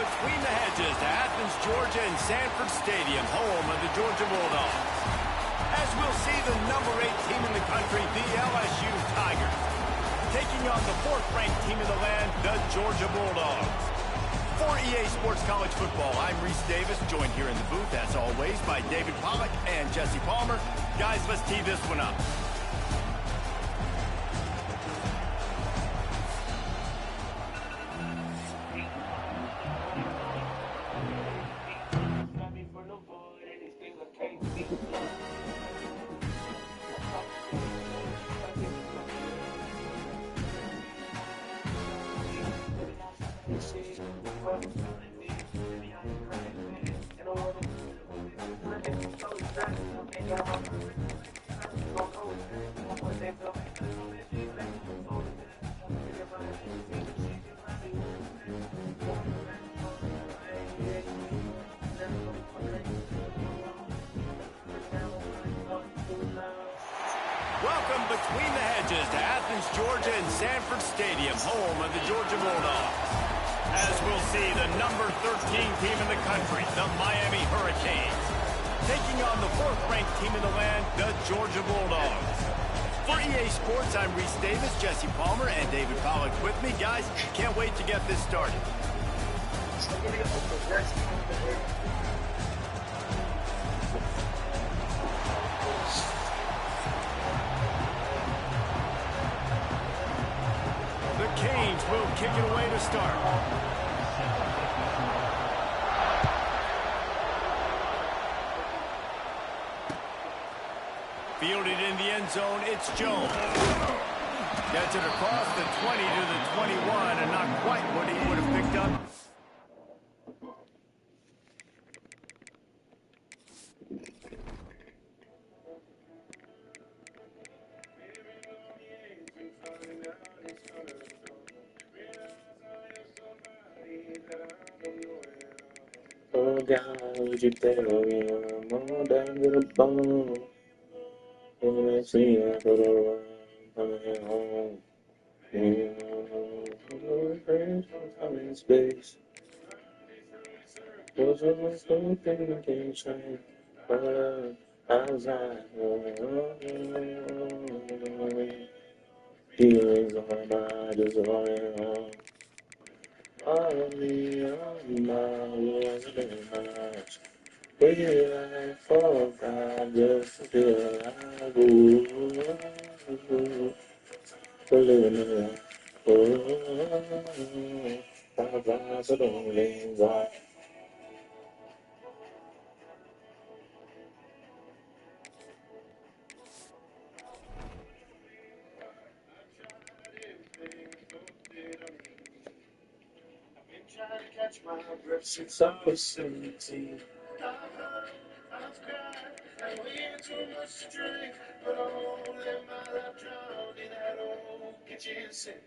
between the hedges to Athens, Georgia and Sanford Stadium, home of the Georgia Bulldogs. As we'll see the number 8 team in the country, the LSU Tigers, taking on the 4th-ranked team in the land, the Georgia Bulldogs. For EA Sports College Football, I'm Reese Davis, joined here in the booth, as always, by David Pollack and Jesse Palmer. Guys, let's tee this one up. Welcome between the hedges to Athens, Georgia and Sanford Stadium, home of the Georgia Bulldogs. As we'll see the number 13 team in the country, the Miami Hurricanes, taking on the 4th-ranked team in the land, the Georgia Bulldogs. For EA Sports, I'm Reese Davis, Jesse Palmer, and David Pollack with me. Guys, can't wait to get this started. The Canes will kick it away to start. Fielded in the end zone, it's Jones. Gets it across the 20 to the 21, and not quite what he would have picked up. Oh God, would you tell me I'm down to the bone? When I see you, I go to coming home. Friends, I'm in space. Was a something I can't change. But I was like, feelings on my just running home. All of me, on my was living my life. Waiting like for God, just to feel like living in life. So don't lean back. Trying to catch my breath since I was 17. I've cried and we had too much to drink, but I won't let my life drown in that old kitchen sink.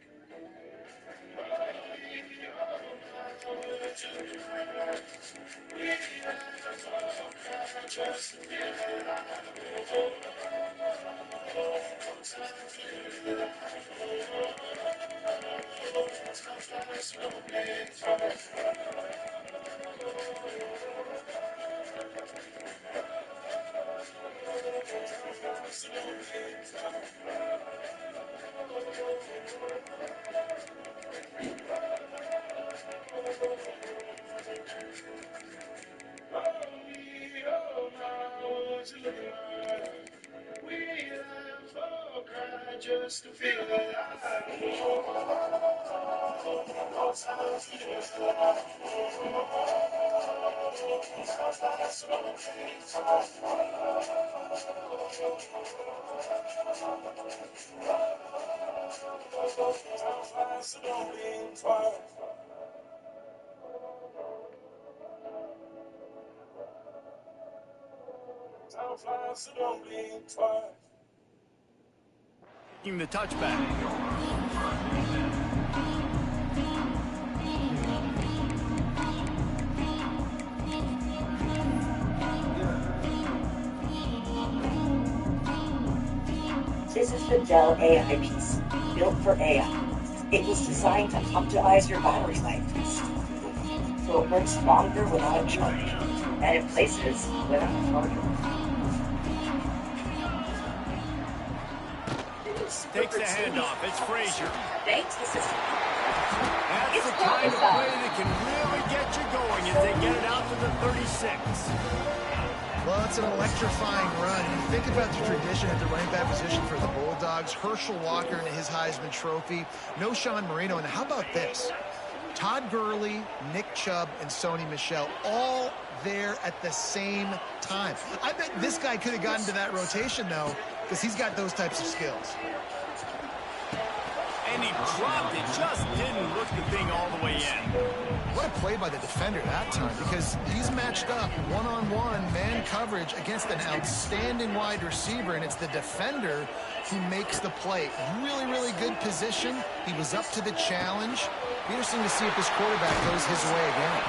Just to feel alive. Time flies, so don't blink twice. The touchback. This is the Dell AI piece, built for AI. It was designed to optimize your battery life. so it works longer without a charge, and in places without a charger. Takes the handoff. It's Frazier. System. That's the kind of play that can really get you going as they get it out to the 36. Well, it's an electrifying run. You think about the tradition at the running back position for the Bulldogs. Herschel Walker and his Heisman Trophy. No Sean Marino. And how about this? Todd Gurley, Nick Chubb, and Sony Michel all there at the same time. I bet this guy could have gotten to that rotation, though, because he's got those types of skills. And he dropped it, just didn't look the thing all the way in. What a play by the defender that time, because he's matched up one-on-one man coverage against an outstanding wide receiver, and it's the defender who makes the play. Really, really good position. He was up to the challenge. Be interesting to see if this quarterback goes his way again.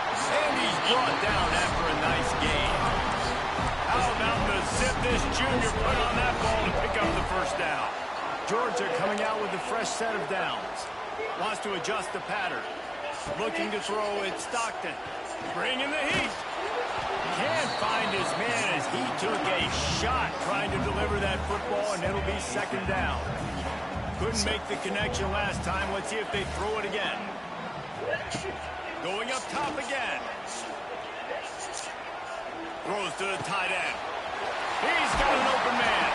And he's brought down after a nice gain. How about the zip this junior put on that ball to pick up the first down? Georgia coming out with a fresh set of downs. Wants to adjust the pattern. Looking to throw it, Stockton. Bringing the heat. Can't find his man as he took a shot trying to deliver that football, and it'll be second down. Couldn't make the connection last time. Let's see if they throw it again. Going up top again. Throws to the tight end. He's got an open man.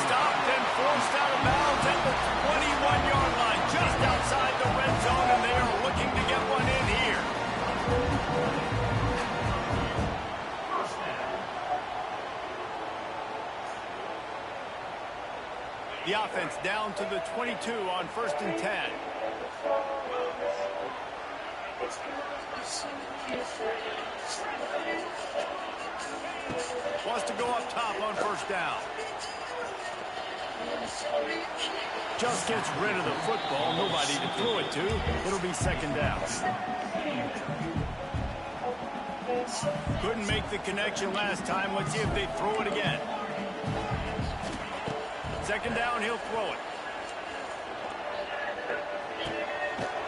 Stopped and forced out of bounds at the 21-yard line, just outside the red zone, and they are looking to get one in here. The offense down to the 22 on 1st and 10. Wants to go up top on 1st down. Just gets rid of the football. Nobody to throw it to. It'll be second down. Couldn't make the connection last time. Let's see if they throw it again. Second down, he'll throw it.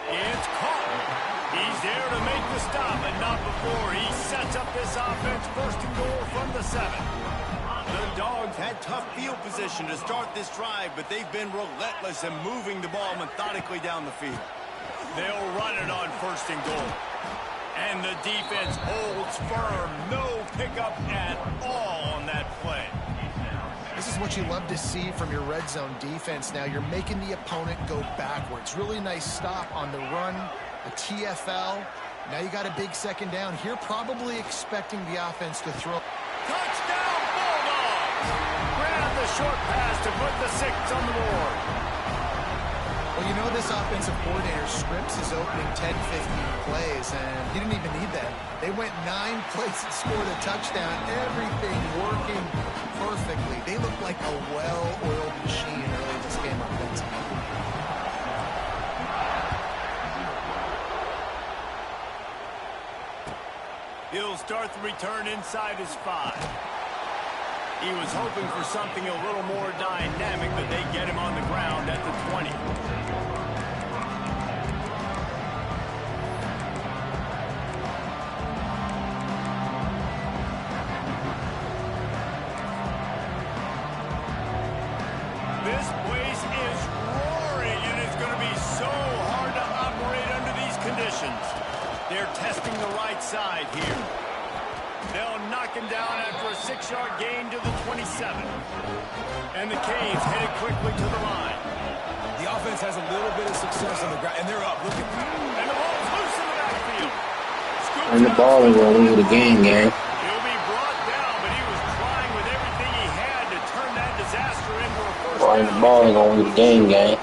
It's caught. He's there to make the stop, and not before. He sets up this offense 1st and goal from the 7. The Dogs had tough field position to start this drive, but they've been relentless in moving the ball methodically down the field. They'll run it on 1st and goal. And the defense holds firm. No pickup at all on that play. This is what you love to see from your red zone defense now. You're making the opponent go backwards. Really nice stop on the run, a TFL. Now you got a big second down. Here probably expecting the offense to throw. Touchdown, Bulldogs! Grab the short pass to put the 6 on the board. Well, you know this offensive coordinator scripts his opening 10, 15 plays, and he didn't even need that. They went 9 plays and scored a touchdown. Everything working perfectly. They look like a well-oiled machine early in this game offensively. He'll start the return inside his 5. He was hoping for something a little more dynamic, but they get him on the ground at the 20. This place is roaring, and it's going to be so hard to operate under these conditions. They're testing the right side here. They'll knock him down after a 6-yard gain to the 27. And the Canes headed quickly to the line. The offense has a little bit of success on the ground, and they're up. Look at that. And the ball's loose in the backfield. And the ball is going to lose the game, gang. He'll be brought down, but he was trying with everything he had to turn that disaster into a first down. And the ball is going to lose the game, gang.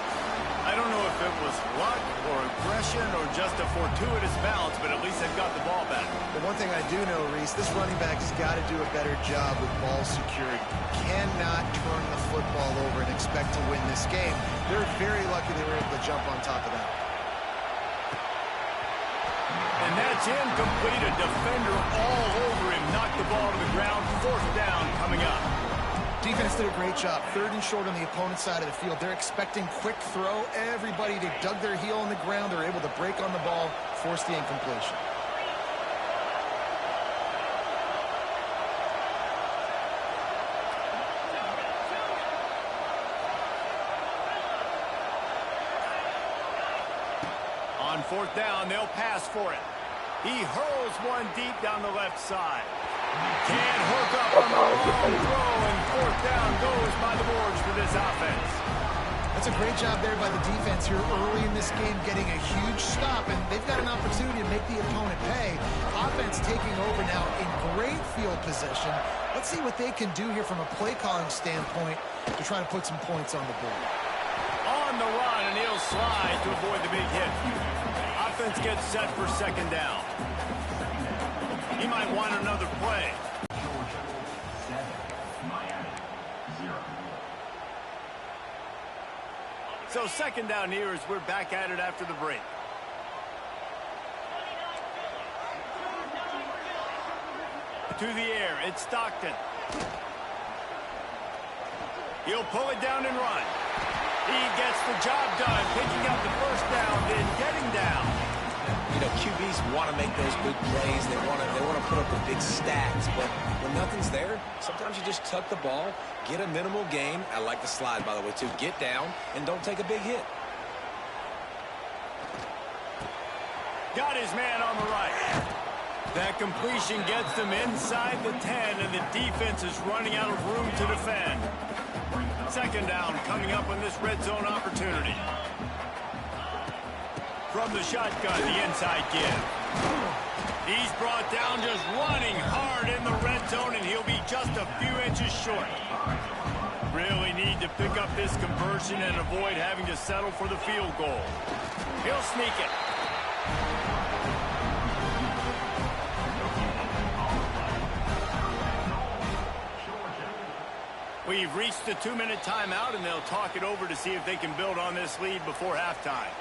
I don't know if it was luck or aggression or just a fortuitous bounce, but at least they've got the ball back. The one thing I do know, Reese, this running back has got to do a better job with ball security. Cannot turn the football over and expect to win this game. They're very lucky they were able to jump on top of that. And that's incomplete. A defender all over him. Knocked the ball to the ground. 4th down coming up. Defense did a great job. 3rd and short on the opponent's side of the field. They're expecting quick throw. Everybody, they dug their heel on the ground. They're able to break on the ball, force the incompletion. On fourth down, they'll pass for it. He hurls one deep down the left side. Can't hook up on the long throw, and fourth down goes by the boards for this offense. That's a great job there by the defense here early in this game, getting a huge stop, and they've got an opportunity to make the opponent pay. Offense taking over now in great field position. Let's see what they can do here from a play calling standpoint to try to put some points on the board. On the run, and he'll slide to avoid the big hit. Offense gets set for second down. He might want another play. So second down here as we're back at it after the break. To the air, it's Stockton. He'll pull it down and run. He gets the job done, picking up the first down, then getting down. You know, QBs want to make those big plays. They want to put up the big stacks. But when nothing's there, sometimes you just tuck the ball, get a minimal gain. I like the slide, by the way, too. Get down and don't take a big hit. Got his man on the right. That completion gets them inside the 10, and the defense is running out of room to defend. Second down coming up on this red zone opportunity. From the shotgun, the inside give. He's brought down just running hard in the red zone, and he'll be just a few inches short. Really need to pick up this conversion and avoid having to settle for the field goal. He'll sneak it. We've reached the 2-minute timeout, and they'll talk it over to see if they can build on this lead before halftime.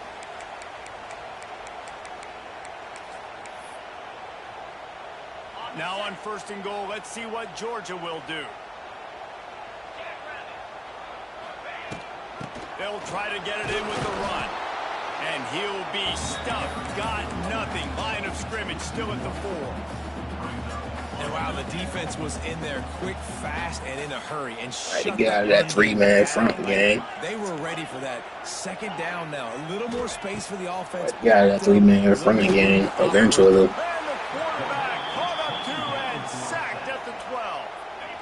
Now on first and goal, let's see what Georgia will do. They'll try to get it in with the run. And he'll be stuffed. Got nothing. Line of scrimmage still at the 4. And wow, the defense was in there quick, fast, and in a hurry. And Right to get out of that 3-man front game. They were ready for that. Second down now. A little more space for the offense. Right to get out of that 3-man front game eventually. And the quarterback caught up to and sacked at the 12.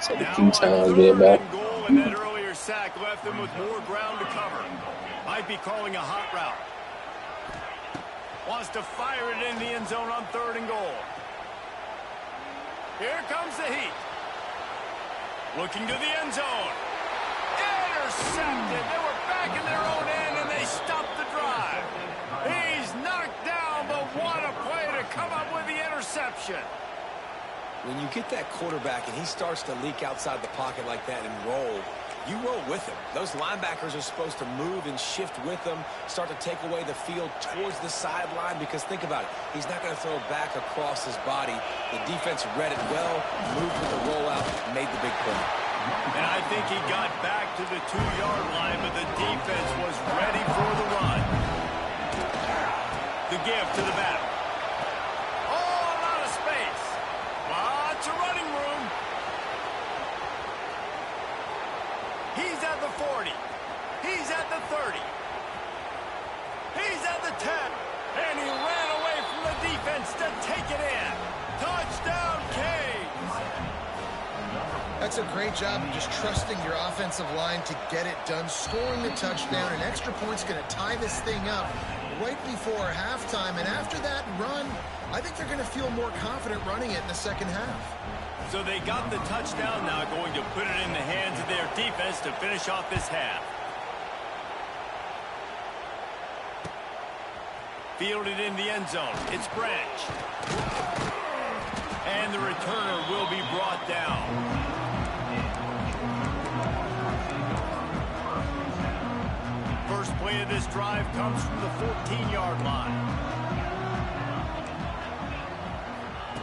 Said a few times there about. Goal, and that earlier sack left them with more ground to cover. Might be calling a hot route. Wants to fire it in the end zone on third and goal. Here comes the heat. Looking to the end zone. Intercepted. They were back in their own end, and they stopped the drive. He's knocked down, but what a play to come up with the interception. When you get that quarterback and he starts to leak outside the pocket like that and roll, you roll with him. Those linebackers are supposed to move and shift with him, start to take away the field towards the sideline, because think about it. He's not going to throw back across his body. The defense read it well, moved with the rollout, made the big play. And I think he got back to the 2-yard line, but the defense was ready for the run. The give to the back. Oh, a lot of space. Lots of running room. He's at the 40. He's at the 30. He's at the 10. And he ran away from the defense to take it in. Touchdown, Canes. That's a great job of just trusting your offensive line to get it done, scoring the touchdown. An extra point's going to tie this thing up right before halftime. And after that run, I think they're going to feel more confident running it in the second half. So they got the touchdown, now going to put it in the hands of their defense to finish off this half. Fielded in the end zone. It's Branch. And the returner will be brought down. First play of this drive comes from the 14-yard line.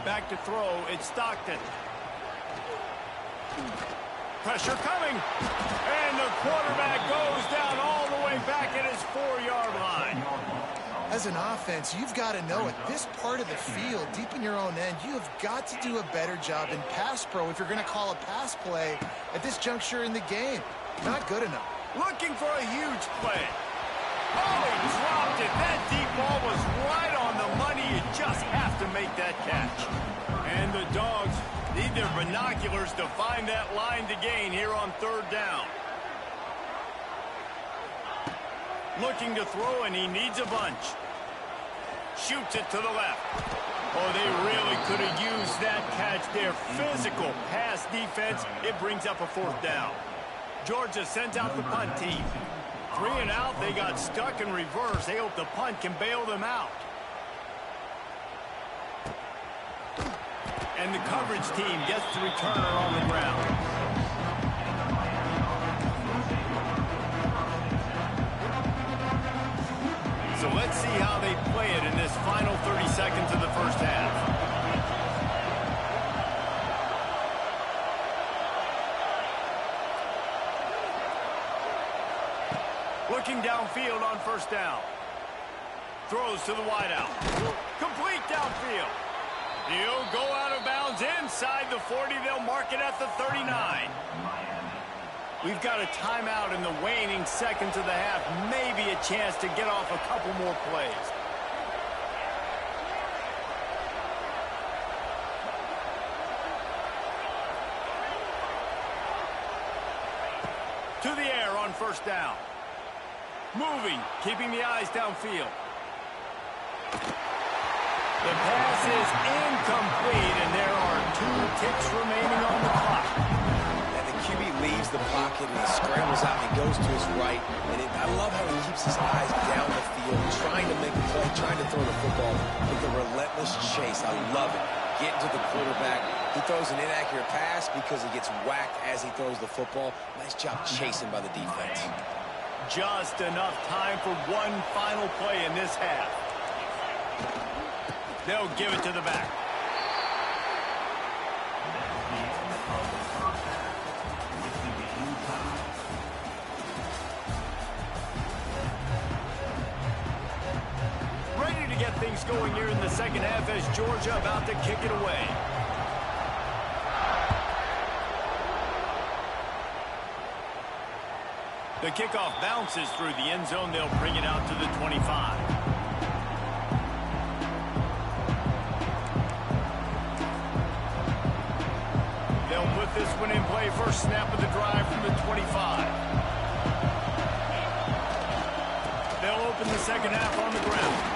Back to throw, it's Stockton. Pressure coming. And the quarterback goes down all the way back at his 4-yard line. As an offense, you've got to know at this part of the field, deep in your own end, you have got to do a better job in pass pro if you're going to call a pass play at this juncture in the game. Not good enough. Looking for a huge play. Oh, he dropped it. That deep ball was right on the money. You just have to make that catch. And the Dogs need their binoculars to find that line to gain here on third down. Looking to throw, and he needs a bunch. Shoots it to the left. Oh, they really could have used that catch there. Physical pass defense. It brings up a fourth down. Georgia sends out the punt team. 3 and out. They got stuck in reverse. They hope the punt can bail them out. And the coverage team gets the returner on the ground. So let's see how they play it in this final 30 seconds of the first half. Looking downfield on first down. Throws to the wideout. Complete downfield. He'll go out of bounds inside the 40. They'll mark it at the 39. We've got a timeout in the waning seconds of the half. Maybe a chance to get off a couple more plays. To the air on first down. Moving, keeping the eyes downfield. The pass is incomplete, and there are 2 ticks remaining on the clock. QB leaves the pocket and he scrambles out and he goes to his right. And I love how he keeps his eyes down the field, trying to make a play, trying to throw the football with a relentless chase. I love it. Getting to the quarterback. He throws an inaccurate pass because he gets whacked as he throws the football. Nice job chasing by the defense. Just enough time for one final play in this half. They'll give it to the back. Get things going here in the second half as Georgia about to kick it away. The kickoff bounces through the end zone. They'll bring it out to the 25. They'll put this one in play. First snap of the drive from the 25. They'll open the second half on the ground.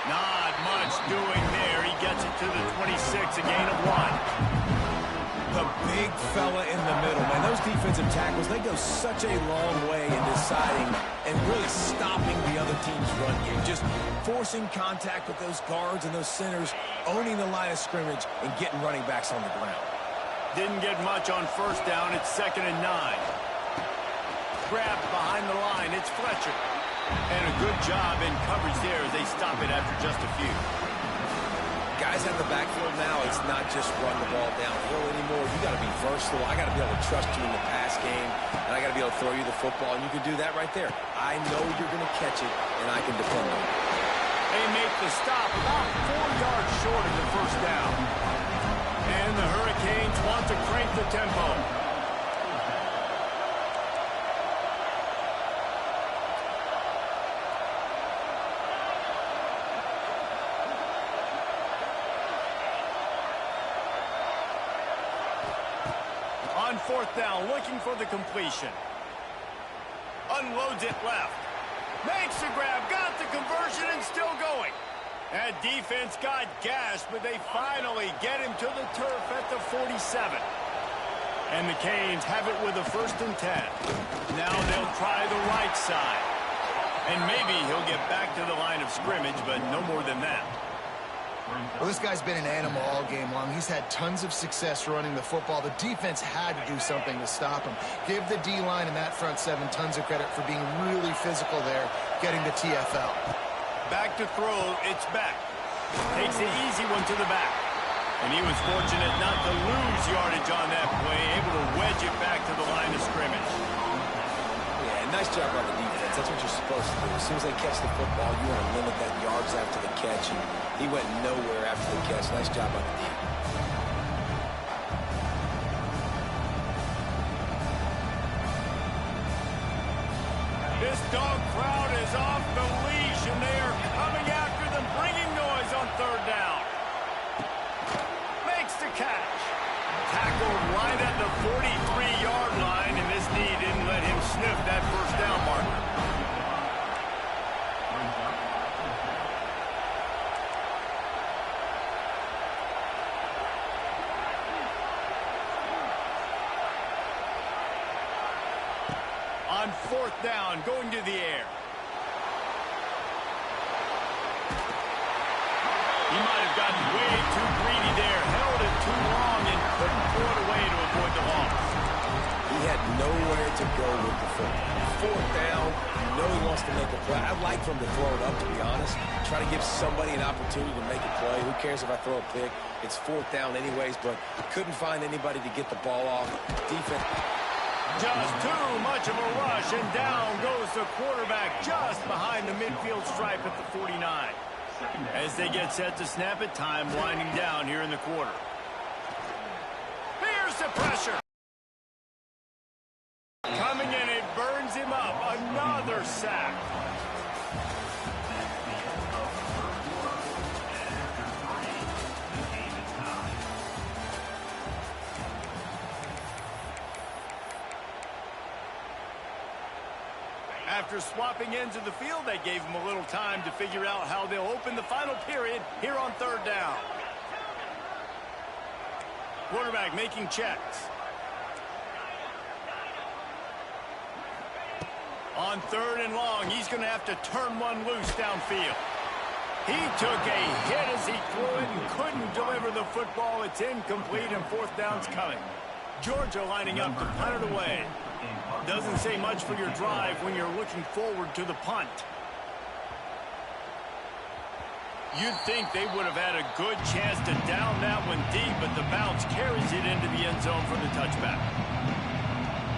Not much doing there. He gets it to the 26, a gain of 1. The big fella in the middle, man. Those defensive tackles, they go such a long way in deciding and really stopping the other team's run game. Just forcing contact with those guards and those centers, owning the line of scrimmage, and getting running backs on the ground. Didn't get much on first down. It's 2nd and 9. Grabbed behind the line. It's Fletcher. And a good job in coverage there as they stop it after just a few. Guys at the backfield now, it's not just run the ball downhill anymore. You got to be versatile. I got to be able to trust you in the pass game, and I got to be able to throw you the football, and you can do that right there. I know you're going to catch it, and I can depend on it. They make the stop about 4 yards short of the first down. And the Hurricanes want to crank the tempo. On fourth down, looking for the completion. Unloads it left. Makes the grab, got the conversion, and still going. That defense got gashed, but they finally get him to the turf at the 47. And the Canes have it with a 1st and 10. Now they'll try the right side. And maybe he'll get back to the line of scrimmage, but no more than that. Well, this guy's been an animal all game long. He's had tons of success running the football. The defense had to do something to stop him. Give the D-line and that front 7 tons of credit for being really physical there, getting the TFL. Back to throw, it's back. Takes the easy one to the back. And he was fortunate not to lose yardage on that play, able to wedge it back to the line of scrimmage. Yeah, nice job by the defense. That's what you're supposed to do. As soon as they catch the football, you want to limit that yards after the catch. And he went nowhere after the catch. Nice job by the defense. This dog crowd is off the leash, and they are coming after them, bringing noise on third down. Makes the catch. Tackled right at the 43-yard line, and this knee didn't let him sniff that first down marker. On fourth down, going to the air. He might have gotten way too greedy there, held it too long, and couldn't throw it away to avoid the loss. He had nowhere to go with the football. Fourth down, you know he wants to make a play. I'd like for him to throw it up, to be honest. Try to give somebody an opportunity to make a play. Who cares if I throw a pick? It's fourth down anyways, but couldn't find anybody to get the ball off. Defense. Just too much of a rush, and down goes the quarterback just behind the midfield stripe at the 49. As they get set to snap it, time winding down here in the quarter. Here's the pressure. Coming in, it burns him up. Another sack. After swapping ends of the field, they gave him a little time to figure out how they'll open the final period here on third down. Quarterback making checks. On third and long, he's going to have to turn one loose downfield. He took a hit as he threw it and couldn't deliver the football. It's incomplete, and fourth down's coming. Georgia lining up to punt it away. Doesn't say much for your drive when you're looking forward to the punt. You'd think they would have had a good chance to down that one deep, but the bounce carries it into the end zone for the touchback.